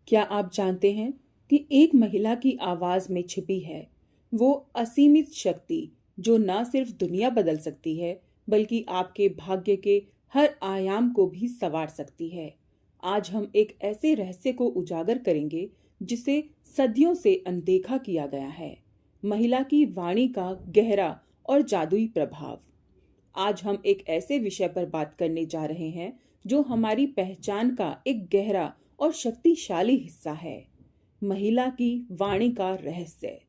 क्या आप जानते हैं कि एक महिला की आवाज में छिपी है वो असीमित शक्ति जो न सिर्फ दुनिया बदल सकती है बल्कि आपके भाग्य के हर आयाम को भी संवार सकती है। आज हम एक ऐसे रहस्य को उजागर करेंगे जिसे सदियों से अनदेखा किया गया है। महिला की वाणी का गहरा और जादुई प्रभाव। आज हम एक ऐसे विषय पर बात करने जा रहे हैं जो हमारी पहचान का एक गहरा और शक्तिशाली हिस्सा है। महिला की वाणी का रहस्य।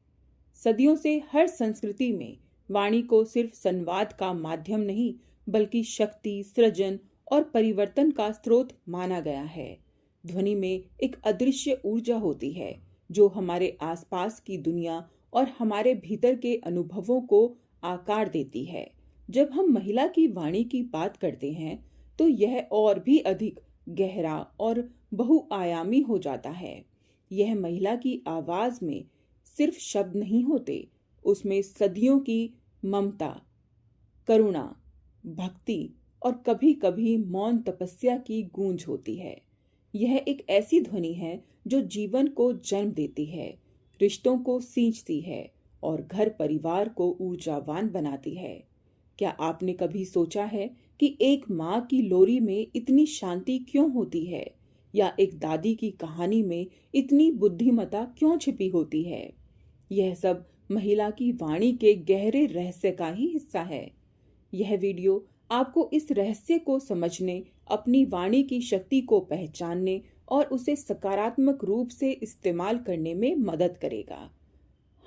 सदियों से हर संस्कृति में वाणी को सिर्फ संवाद का माध्यम नहीं बल्कि शक्ति, सृजन और परिवर्तन का स्रोत माना गया है। ध्वनि में एक अदृश्य ऊर्जा होती है जो हमारे आसपास की दुनिया और हमारे भीतर के अनुभवों को आकार देती है। जब हम महिला की वाणी की बात करते हैं तो यह और भी अधिक गहरा और बहुआयामी हो जाता है। यह महिला की आवाज में सिर्फ शब्द नहीं होते, उसमें सदियों की ममता, करुणा, भक्ति और कभी-कभी मौन तपस्या की गूंज होती है। यह एक ऐसी ध्वनि है जो जीवन को जन्म देती है, रिश्तों को सींचती है और घर परिवार को ऊर्जावान बनाती है। क्या आपने कभी सोचा है कि एक माँ की लोरी में इतनी शांति क्यों होती है या एक दादी की कहानी में इतनी बुद्धिमता क्यों छिपी होती है? यह सब महिला की वाणी के गहरे रहस्य का ही हिस्सा है। यह वीडियो आपको इस रहस्य को समझने, अपनी वाणी की शक्ति को पहचानने और उसे सकारात्मक रूप से इस्तेमाल करने में मदद करेगा।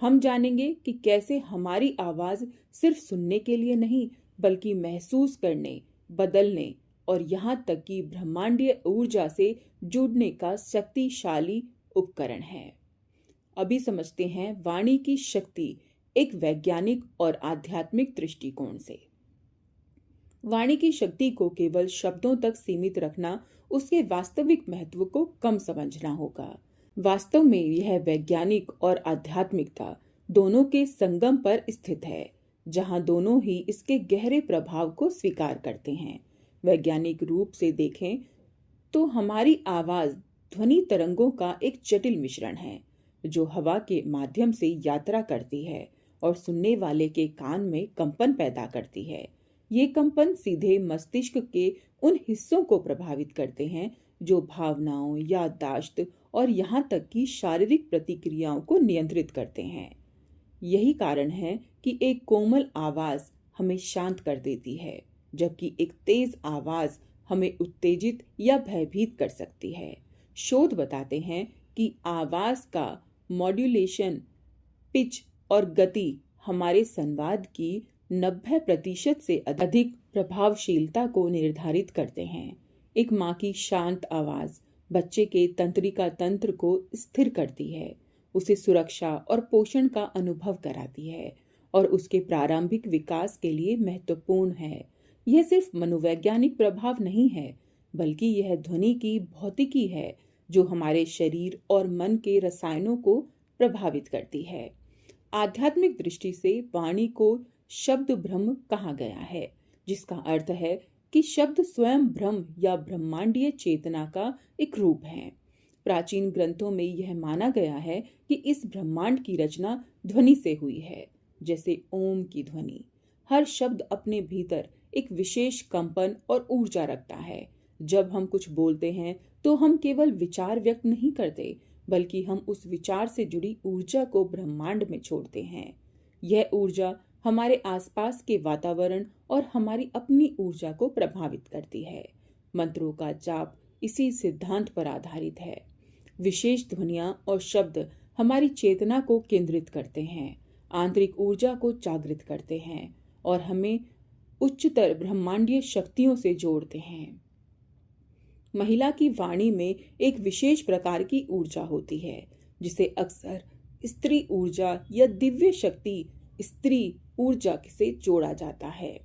हम जानेंगे कि कैसे हमारी आवाज सिर्फ सुनने के लिए नहीं बल्कि महसूस करने, बदलने और यहाँ तक कि ब्रह्मांडीय ऊर्जा से जुड़ने का शक्तिशाली उपकरण है। अभी समझते हैं वाणी की शक्ति एक वैज्ञानिक और आध्यात्मिक दृष्टिकोण से। वाणी की शक्ति को केवल शब्दों तक सीमित रखना उसके वास्तविक महत्व को कम समझना होगा। वास्तव में यह वैज्ञानिक और आध्यात्मिकता दोनों के संगम पर स्थित है, जहां दोनों ही इसके गहरे प्रभाव को स्वीकार करते हैं। वैज्ञानिक रूप से देखें तो हमारी आवाज ध्वनि तरंगों का एक जटिल मिश्रण है जो हवा के माध्यम से यात्रा करती है और सुनने वाले के कान में कंपन पैदा करती है। ये कंपन सीधे मस्तिष्क के उन हिस्सों को प्रभावित करते हैं जो भावनाओं, याददाश्त और यहाँ तक कि शारीरिक प्रतिक्रियाओं को नियंत्रित करते हैं। यही कारण है कि एक कोमल आवाज हमें शांत कर देती है, जबकि एक तेज आवाज हमें उत्तेजित या भयभीत कर सकती है। शोध बताते हैं कि आवाज का मॉड्यूलेशन, पिच और गति हमारे संवाद की 90% से अधिक प्रभावशीलता को निर्धारित करते हैं। एक माँ की शांत आवाज बच्चे के तंत्रिका तंत्र को स्थिर करती है, उसे सुरक्षा और पोषण का अनुभव कराती है और उसके प्रारंभिक विकास के लिए महत्वपूर्ण है। यह सिर्फ मनोवैज्ञानिक प्रभाव नहीं है, बल्कि यह ध्वनि की भौतिकी है जो हमारे शरीर और मन के रसायनों को प्रभावित करती है। आध्यात्मिक दृष्टि से वाणी को शब्द ब्रह्म कहा गया है, जिसका अर्थ है कि शब्द स्वयं ब्रह्म या ब्रह्मांडीय चेतना का एक रूप है। प्राचीन ग्रंथों में यह माना गया है कि इस ब्रह्मांड की रचना ध्वनि से हुई है, जैसे ओम की ध्वनि। हर शब्द अपने भीतर एक विशेष कंपन और ऊर्जा रखता है। जब हम कुछ बोलते हैं तो हम केवल विचार व्यक्त नहीं करते, बल्कि हम उस विचार से जुड़ी ऊर्जा को ब्रह्मांड में छोड़ते हैं। यह ऊर्जा हमारे आसपास के वातावरण और हमारी अपनी ऊर्जा को प्रभावित करती है। मंत्रों का जाप इसी सिद्धांत पर आधारित है। विशेष ध्वनियां और शब्द हमारी चेतना को केंद्रित करते हैं, आंतरिक ऊर्जा को जागृत करते हैं और हमें उच्चतर ब्रह्मांडीय शक्तियों से जोड़ते हैं। महिला की वाणी में एक विशेष प्रकार की ऊर्जा होती है, जिसे अक्सर स्त्री ऊर्जा या दिव्य शक्ति, स्त्री ऊर्जा से जोड़ा जाता है।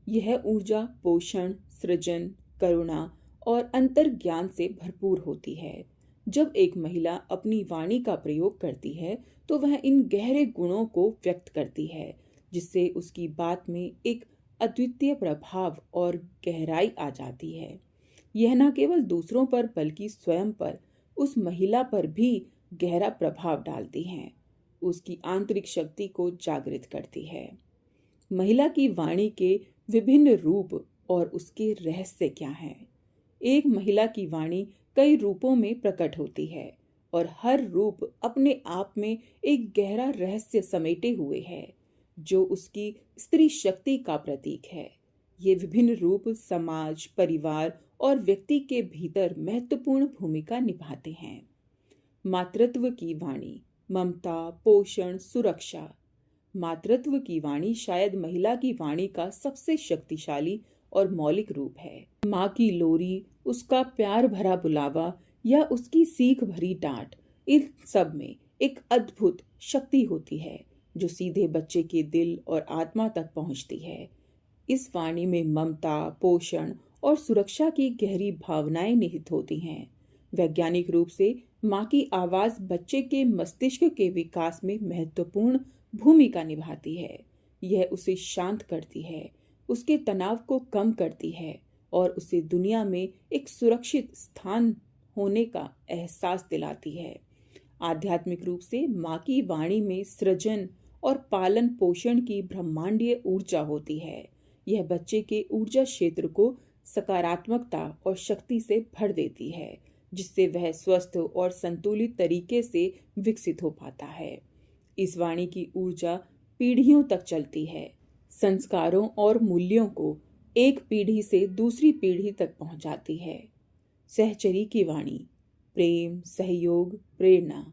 यह ऊर्जा पोषण, सृजन, करुणा और अंतर्ज्ञान से भरपूर होती है। जब एक महिला अपनी वाणी का प्रयोग करती है तो वह इन गहरे गुणों को व्यक्त करती है, जिससे उसकी बात में एक अद्वितीय प्रभाव और गहराई आ जाती है। यह न केवल दूसरों पर बल्कि स्वयं पर उस महिला पर भी गहरा प्रभाव डालती हैं, उसकी आंतरिक शक्ति को जागृत करती है। महिला की वाणी के विभिन्न रूप और उसके रहस्य क्या हैं? एक महिला की वाणी कई रूपों में प्रकट होती है और हर रूप अपने आप में एक गहरा रहस्य समेटे हुए है, जो उसकी स्त्री शक्ति का प्रतीक है। ये विभिन्न रूप समाज, परिवार और व्यक्ति के भीतर महत्वपूर्ण भूमिका निभाते हैं। मातृत्व की वाणी, ममता, पोषण, सुरक्षा। मातृत्व की वाणी शायद महिला की वाणी का सबसे शक्तिशाली और मौलिक रूप है। माँ की लोरी, उसका प्यार भरा बुलावा या उसकी सीख भरी डांट, इन सब में एक अद्भुत शक्ति होती है जो सीधे बच्चे के दिल और आत्मा तक पहुंचती है। इस वाणी में ममता, पोषण और सुरक्षा की गहरी भावनाएं निहित होती हैं। वैज्ञानिक रूप से माँ की आवाज बच्चे के मस्तिष्क के विकास में महत्वपूर्ण भूमिका निभाती है। यह उसे शांत करती है, उसके तनाव को कम करती है और उसे दुनिया में एक सुरक्षित स्थान होने का एहसास दिलाती है। आध्यात्मिक रूप से माँ की वाणी में सृजन और पालन पोषण की ब्रह्मांडीय ऊर्जा होती है। यह बच्चे के ऊर्जा क्षेत्र को सकारात्मकता और शक्ति से भर देती है, जिससे वह स्वस्थ और संतुलित तरीके से विकसित हो पाता है। इस वाणी की ऊर्जा पीढ़ियों तक चलती है, संस्कारों और मूल्यों को एक पीढ़ी से दूसरी पीढ़ी तक पहुंचाती है। सहचरी की वाणी, प्रेम, सहयोग, प्रेरणा।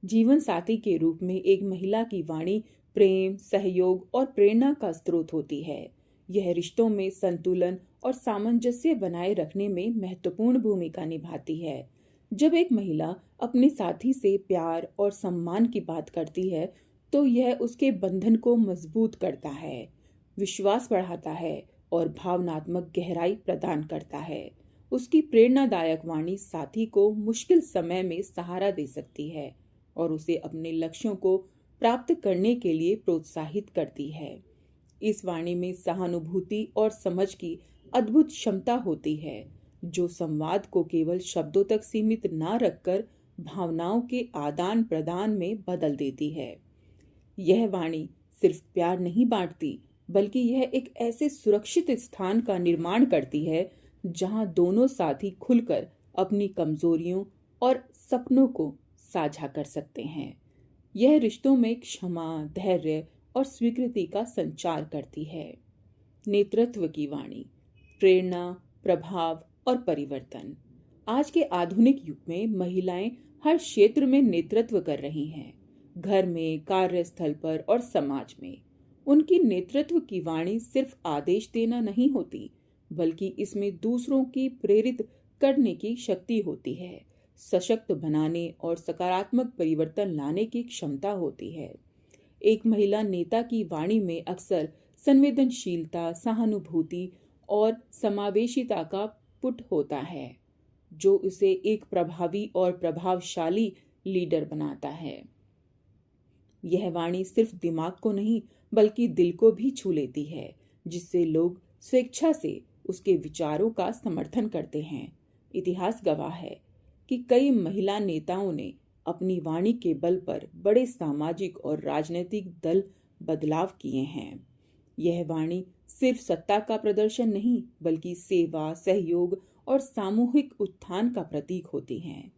जीवन साथी के रूप में एक महिला की वाणी प्रेम, सहयोग और प्रेरणा का स्रोत होती है। यह रिश्तों में संतुलन और सामंजस्य बनाए रखने में महत्वपूर्ण भूमिका निभाती है। जब एक महिला अपने साथी से प्यार और सम्मान की बात करती है, तो यह उसके बंधन को मजबूत करता है, विश्वास बढ़ाता है और भावनात्मक गहराई प्रदान करता है। उसकी प्रेरणादायक वाणी साथी को मुश्किल समय में सहारा दे सकती है और उसे अपने लक्ष्यों को प्राप्त करने के लिए प्रोत्साहित करती है। इस वाणी में सहानुभूति और समझ की अद्भुत क्षमता होती है, जो संवाद को केवल शब्दों तक सीमित न रखकर भावनाओं के आदान प्रदान में बदल देती है। यह वाणी सिर्फ प्यार नहीं बांटती, बल्कि यह एक ऐसे सुरक्षित स्थान का निर्माण करती है जहां दोनों साथी खुलकर अपनी कमजोरियों और सपनों को साझा कर सकते हैं। यह रिश्तों में क्षमा, धैर्य और स्वीकृति का संचार करती है। नेतृत्व की वाणी, प्रेरणा, प्रभाव और परिवर्तन। आज के आधुनिक युग में महिलाएं हर क्षेत्र में नेतृत्व कर रही हैं, घर में, कार्यस्थल पर और समाज में। उनकी नेतृत्व की वाणी सिर्फ आदेश देना नहीं होती, बल्कि इसमें दूसरों की प्रेरित करने की शक्ति होती है, सशक्त बनाने और सकारात्मक परिवर्तन लाने की क्षमता होती है। एक महिला नेता की वाणी में अक्सर संवेदनशीलता, सहानुभूति और समावेशिता का पुट होता है, जो उसे एक प्रभावी और प्रभावशाली लीडर बनाता है। यह वाणी सिर्फ दिमाग को नहीं, बल्कि दिल को भी छू लेती है, जिससे लोग स्वेच्छा से उसके विचारों का समर्थन करते हैं। इतिहास गवाह है कि कई महिला नेताओं ने अपनी वाणी के बल पर बड़े सामाजिक और राजनीतिक दल बदलाव किए हैं। यह वाणी सिर्फ सत्ता का प्रदर्शन नहीं, बल्कि सेवा, सहयोग और सामूहिक उत्थान का प्रतीक होती हैं,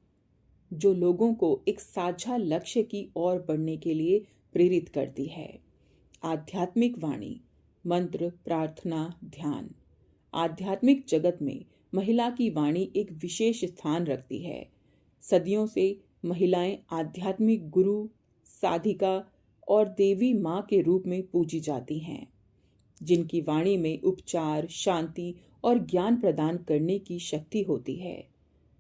जो लोगों को एक साझा लक्ष्य की ओर बढ़ने के लिए प्रेरित करती है। आध्यात्मिक वाणी, मंत्र, प्रार्थना, ध्यान। आध्यात्मिक जगत में महिला की वाणी एक विशेष स्थान रखती है। सदियों से महिलाएं आध्यात्मिक गुरु, साधिका और देवी माँ के रूप में पूजी जाती हैं, जिनकी वाणी में उपचार, शांति और ज्ञान प्रदान करने की शक्ति होती है।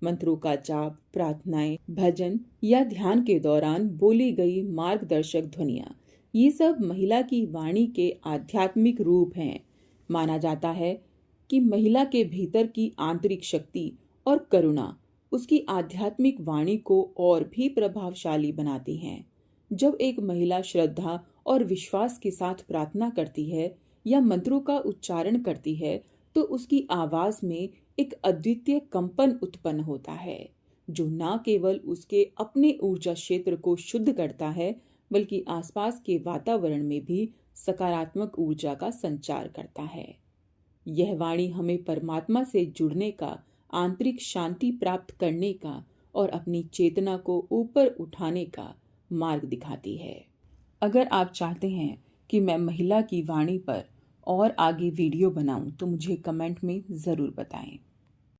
मंत्रों का जाप, प्रार्थनाएं, भजन या ध्यान के दौरान बोली गई मार्गदर्शक ध्वनियाँ, ये सब महिला की वाणी के आध्यात्मिक रूप हैं। माना जाता है कि महिला के भीतर की आंतरिक शक्ति और करुणा उसकी आध्यात्मिक वाणी को और भी प्रभावशाली बनाती हैं। जब एक महिला श्रद्धा और विश्वास के साथ प्रार्थना करती है या मंत्रों का उच्चारण करती है, तो उसकी आवाज में एक अद्वितीय कंपन उत्पन्न होता है, जो न केवल उसके अपने ऊर्जा क्षेत्र को शुद्ध करता है, बल्कि आसपास के वातावरण में भी सकारात्मक ऊर्जा का संचार करता है। यह वाणी हमें परमात्मा से जुड़ने का, आंतरिक शांति प्राप्त करने का और अपनी चेतना को ऊपर उठाने का मार्ग दिखाती है। अगर आप चाहते हैं कि मैं महिला की वाणी पर और आगे वीडियो बनाऊं तो मुझे कमेंट में ज़रूर बताएं।